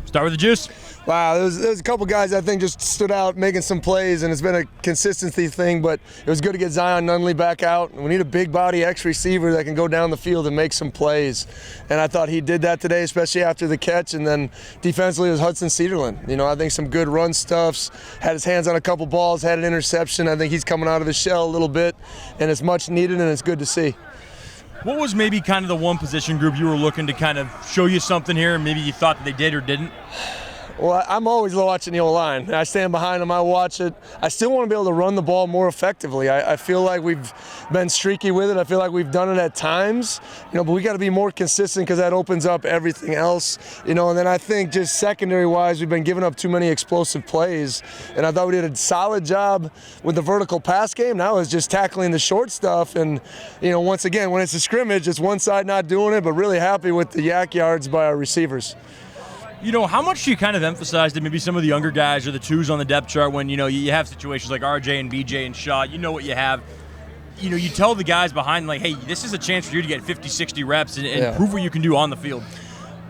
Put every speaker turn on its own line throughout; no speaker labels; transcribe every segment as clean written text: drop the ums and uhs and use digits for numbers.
Start with the juice.
Wow, there was a couple guys I think just stood out making some plays, and it's been a consistency thing, but it was good to get Zion Nunley back out. We need a big body X receiver that can go down the field and make some plays, and I thought he did that today, especially after the catch. And then defensively it was Hudson Cedarland. I think some good run stuffs, had his hands on a couple balls, had an interception. I think he's coming out of his shell a little bit, and it's much needed, and it's good to see.
What was maybe kind of the one position group you were looking to kind of show you something here, and maybe you thought that they did or didn't?
Well, I'm always watching the O-line. I stand behind them, I watch it. I still want to be able to run the ball more effectively. I feel like we've been streaky with it. I feel like we've done it at times, but we got to be more consistent because that opens up everything else. And then I think just secondary-wise, we've been giving up too many explosive plays, and I thought we did a solid job with the vertical pass game. Now it's just tackling the short stuff, and once again, when it's a scrimmage, it's one side not doing it, but really happy with the yak yards by our receivers.
How much do you kind of emphasize that maybe some of the younger guys or the twos on the depth chart when, you have situations like RJ and BJ and Shaw, what you have. You tell the guys behind, like, hey, this is a chance for you to get 50, 60 reps and prove what you can do on the field.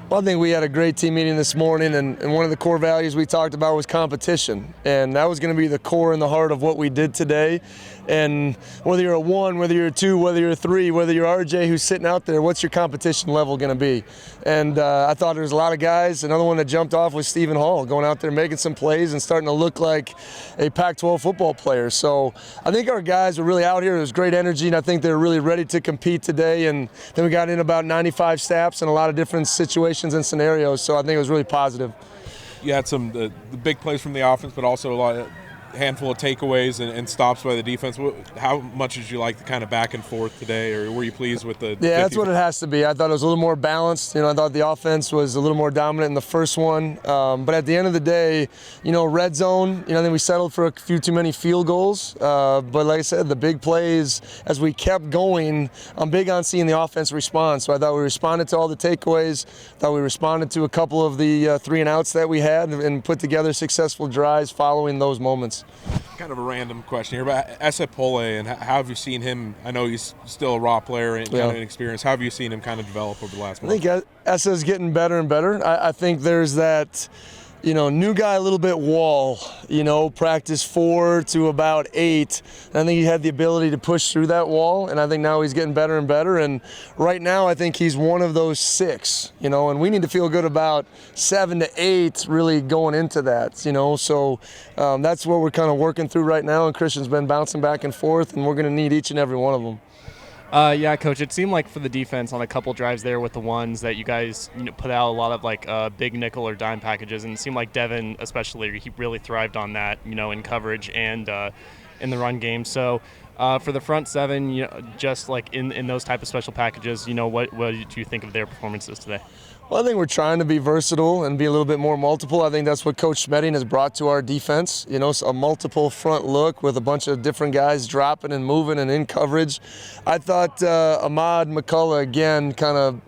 Well, I think we had a great team meeting this morning, and one of the core values we talked about was competition. And that was going to be the core and the heart of what we did today. And whether you're a 1, whether you're a 2, whether you're a 3, whether you're RJ who's sitting out there, what's your competition level going to be? And I thought there was a lot of guys. Another one that jumped off was Stephen Hall, going out there making some plays and starting to look like a Pac-12 football player. So I think our guys were really out here. There was great energy, and I think they were really ready to compete today. And then we got in about 95 snaps in a lot of different situations and scenarios, so I think it was really positive.
You had some the big plays from the offense, but also handful of takeaways and stops by the defense. How much did you like the kind of back and forth today, or were you pleased with the 50?
That's what it has to be. I thought it was a little more balanced. I thought the offense was a little more dominant in the first one. But at the end of the day, red zone, I think we settled for a few too many field goals. But like I said, the big plays, as we kept going, I'm big on seeing the offense respond. So I thought we responded to all the takeaways. I thought we responded to a couple of the 3 and outs that we had and put together successful drives following those moments.
Kind of a random question here, but Esepole, and how have you seen him? I know he's still a raw player and kind of inexperienced. How have you seen him kind of develop over the last month?
I think Esa's getting better and better. I think there's that, new guy a little bit wall, practice 4 to about 8. And I think he had the ability to push through that wall, and I think now he's getting better and better. And right now I think he's one of those 6, and we need to feel good about 7 to 8 really going into that, So that's what we're kind of working through right now, and Christian's been bouncing back and forth, and we're going to need each and every one of them.
Yeah, Coach, it seemed like for the defense on a couple drives there with the ones that you guys put out a lot of big nickel or dime packages, and it seemed like Devin especially, he really thrived on that, in coverage and in the run game. So for the front 7, just like in those type of special packages, what did you think of their performances today?
Well, I think we're trying to be versatile and be a little bit more multiple. I think that's what Coach Schmedding has brought to our defense. A multiple front look with a bunch of different guys dropping and moving and in coverage. I thought Ahmad McCullough, again, kind of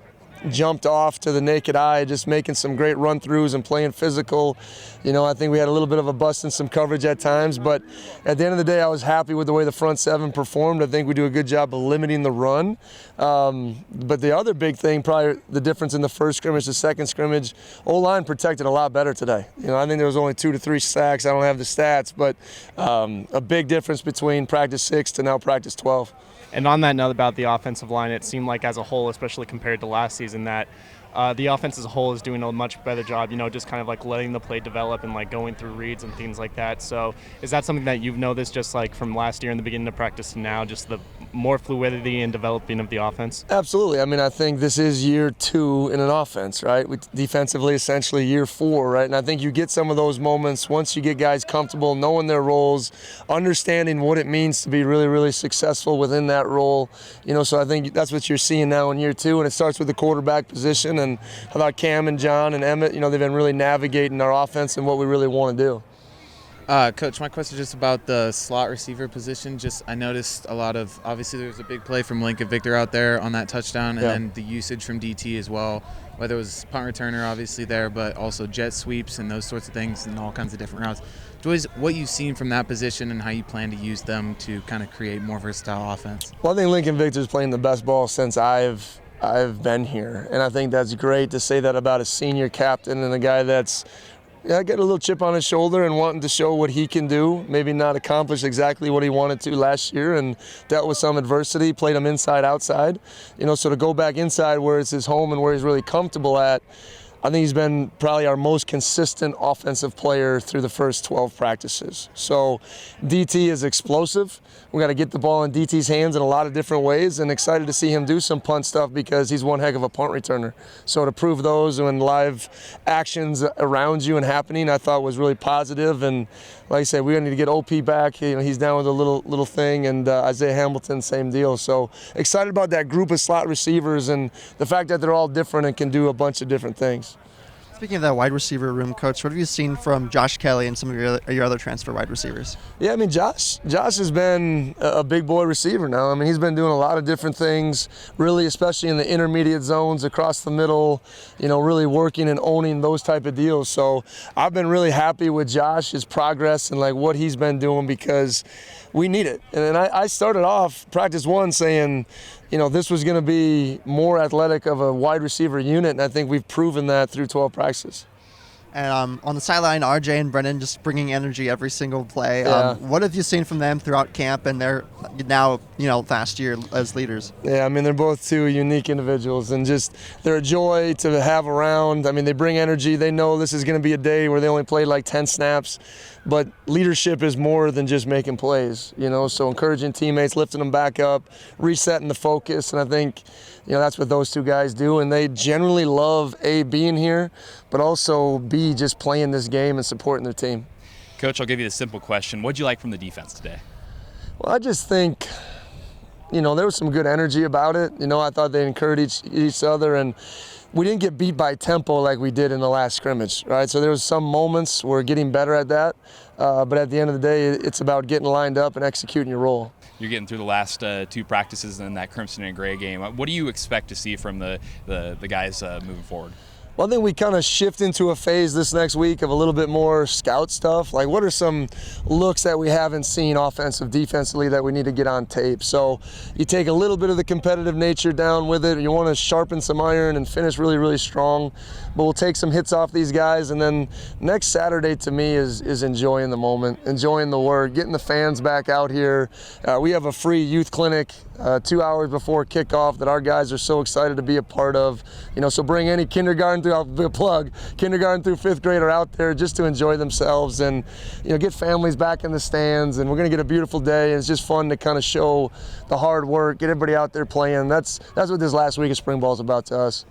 jumped off to the naked eye, just making some great run-throughs and playing physical. I think we had a little bit of a bust in some coverage at times, but at the end of the day, I was happy with the way the front 7 performed. I think we do a good job of limiting the run. But the other big thing, probably the difference in the first scrimmage, the second scrimmage, O-line protected a lot better today. I think there was only 2 to 3 sacks. I don't have the stats, but a big difference between practice 6 to now practice 12.
And on that note about the offensive line, it seemed like as a whole, especially compared to last season, that the offense as a whole is doing a much better job, just kind of like letting the play develop and like going through reads and things like that. So is that something that you've noticed just like from last year in the beginning of practice to now, just the more fluidity and developing of the offense?
Absolutely. I think this is year 2 in an offense, right? Defensively, essentially year 4, right? And I think you get some of those moments once you get guys comfortable, knowing their roles, understanding what it means to be really, really successful within that role. So I think that's what you're seeing now in year 2, and it starts with the quarterback position. And I thought Cam and John and Emmett, they've been really navigating our offense and what we really want to do.
Coach, my question is just about the slot receiver position. I noticed a lot of, obviously there was a big play from Lincoln Victor out there on that touchdown, and then the usage from DT as well, whether it was punt returner obviously there, but also jet sweeps and those sorts of things and all kinds of different routes. What you've seen from that position and how you plan to use them to kind of create more versatile offense?
Well, I think Lincoln Victor's playing the best ball since I've I've been here. And I think that's great to say that about a senior captain and a guy that's got a little chip on his shoulder and wanting to show what he can do. Maybe not accomplish exactly what he wanted to last year and dealt with some adversity, played him inside, outside. So to go back inside where it's his home and where he's really comfortable at, I think he's been probably our most consistent offensive player through the first 12 practices. So DT is explosive. We got to get the ball in DT's hands in a lot of different ways, and excited to see him do some punt stuff because he's one heck of a punt returner. So to prove those when live actions around you and happening, I thought was really positive. And like I said, we need to get OP back. He's down with a little thing, and Isaiah Hamilton, same deal. So excited about that group of slot receivers and the fact that they're all different and can do a bunch of different things.
Speaking of that wide receiver room, Coach, what have you seen from Josh Kelly and some of your other transfer wide receivers?
Yeah, Josh has been a big boy receiver now. He's been doing a lot of different things, really, especially in the intermediate zones across the middle, really working and owning those type of deals. So I've been really happy with Josh, his progress and what he's been doing because we need it. And I started off practice one saying, this was going to be more athletic of a wide receiver unit, and I think we've proven that through 12 practices.
And on the sideline, RJ and Brennan just bringing energy every single play.
Yeah.
What have you seen from them throughout camp and their now, last year as leaders?
Yeah, they're both two unique individuals, and just they're a joy to have around. They bring energy. They know this is going to be a day where they only played 10 snaps, but leadership is more than just making plays, so encouraging teammates, lifting them back up, resetting the focus, and I think that's what those two guys do, and they generally love being here, but also just playing this game and supporting their team.
Coach, I'll give you the simple question. What did you like from the defense today?
Well, I just think, there was some good energy about it. I thought they encouraged each other, and we didn't get beat by tempo like we did in the last scrimmage, right? So there was some moments we're getting better at that, but at the end of the day, it's about getting lined up and executing your role.
You're getting through the last two practices in that crimson and gray game. What do you expect to see from the guys moving forward?
Well, I think we kind of shift into a phase this next week of a little bit more scout stuff. What are some looks that we haven't seen offensive, defensively that we need to get on tape? So you take a little bit of the competitive nature down with it. You want to sharpen some iron and finish really, really strong. But we'll take some hits off these guys. And then next Saturday to me is enjoying the moment, enjoying the work, getting the fans back out here. We have a free youth clinic 2 hours before kickoff that our guys are so excited to be a part of. So bring any kindergarten through, kindergarten through fifth grade are out there just to enjoy themselves and get families back in the stands, and we're going to get a beautiful day, and it's just fun to kind of show the hard work, get everybody out there playing. That's what this last week of spring ball is about to us.